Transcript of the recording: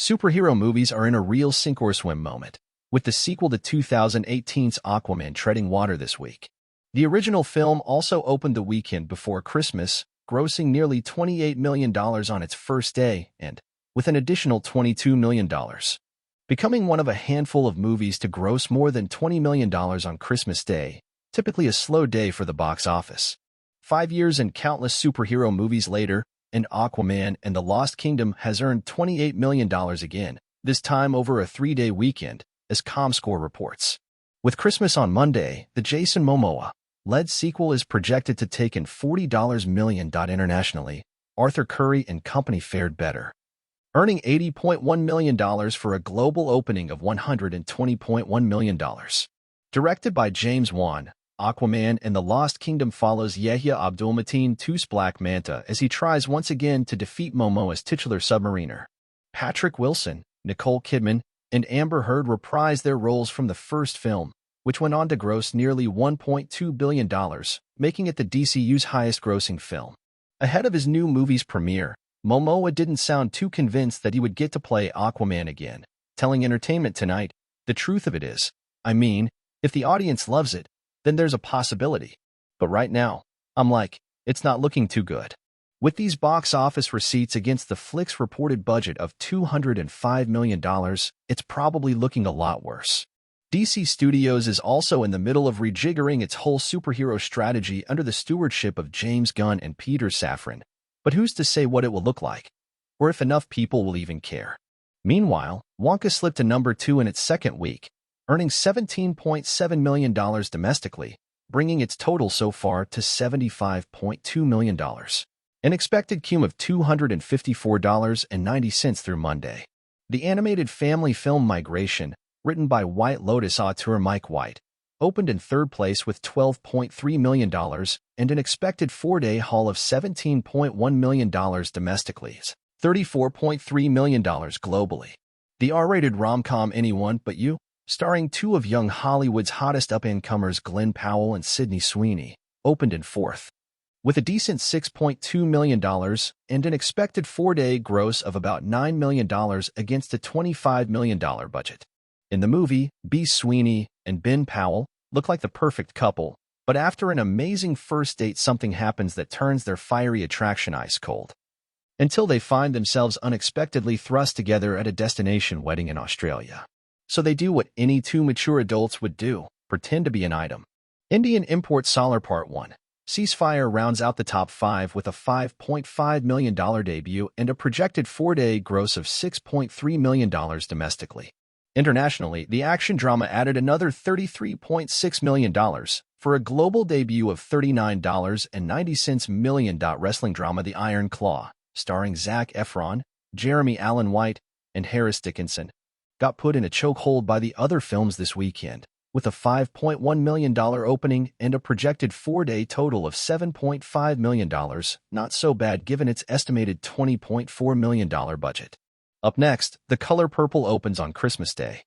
Superhero movies are in a real sink-or-swim moment, with the sequel to 2018's Aquaman treading water this week. The original film also opened the weekend before Christmas, grossing nearly $28 million on its first day and, with an additional $22 million, becoming one of a handful of movies to gross more than $20 million on Christmas Day, typically a slow day for the box office. 5 years and countless superhero movies later, and Aquaman and the Lost Kingdom has earned $28 million again, this time over a 3-day weekend, as ComScore reports. With Christmas on Monday, the Jason Momoa-led sequel is projected to take in $40 million. Internationally, Arthur Curry and company fared better, earning $80.1 million for a global opening of $120.1 million. Directed by James Wan, Aquaman and the Lost Kingdom follows Yahya Abdul-Mateen's Black Manta as he tries once again to defeat Momoa's titular submariner. Patrick Wilson, Nicole Kidman, and Amber Heard reprise their roles from the first film, which went on to gross nearly $1.2 billion, making it the DCU's highest-grossing film. Ahead of his new movie's premiere, Momoa didn't sound too convinced that he would get to play Aquaman again, telling Entertainment Tonight, "The truth of it is, I mean, if the audience loves it, then there's a possibility. But right now, I'm like, it's not looking too good." With these box office receipts against the flick's reported budget of $205 million, it's probably looking a lot worse. DC Studios is also in the middle of rejiggering its whole superhero strategy under the stewardship of James Gunn and Peter Safran, but who's to say what it will look like, or if enough people will even care? Meanwhile, Wonka slipped to number 2 in its second week, earning $17.7 million domestically, bringing its total so far to $75.2 million. An expected cum of $254.90 through Monday. The animated family film Migration, written by White Lotus auteur Mike White, opened in third place with $12.3 million and an expected 4-day haul of $17.1 million domestically, $34.3 million globally. The R-rated rom-com Anyone But You, starring 2 of young Hollywood's hottest up-and-comers Glenn Powell and Sydney Sweeney, opened in fourth, with a decent $6.2 million and an expected 4-day gross of about $9 million against a $25 million budget. In the movie, B. Sweeney and Ben Powell look like the perfect couple, but after an amazing first date something happens that turns their fiery attraction ice cold, until they find themselves unexpectedly thrust together at a destination wedding in Australia. So they do what any 2 mature adults would do, pretend to be an item. Indian Import Solar Part 1. Ceasefire rounds out the top 5 with a $5.5 million debut and a projected 4-day gross of $6.3 million domestically. Internationally, the action drama added another $33.6 million for a global debut of $39.90 million. Wrestling drama The Iron Claw, starring Zac Efron, Jeremy Allen White, and Harris Dickinson, got put in a chokehold by the other films this weekend, with a $5.1 million opening and a projected 4-day total of $7.5 million, not so bad given its estimated $20.4 million budget. Up next, The Color Purple opens on Christmas Day.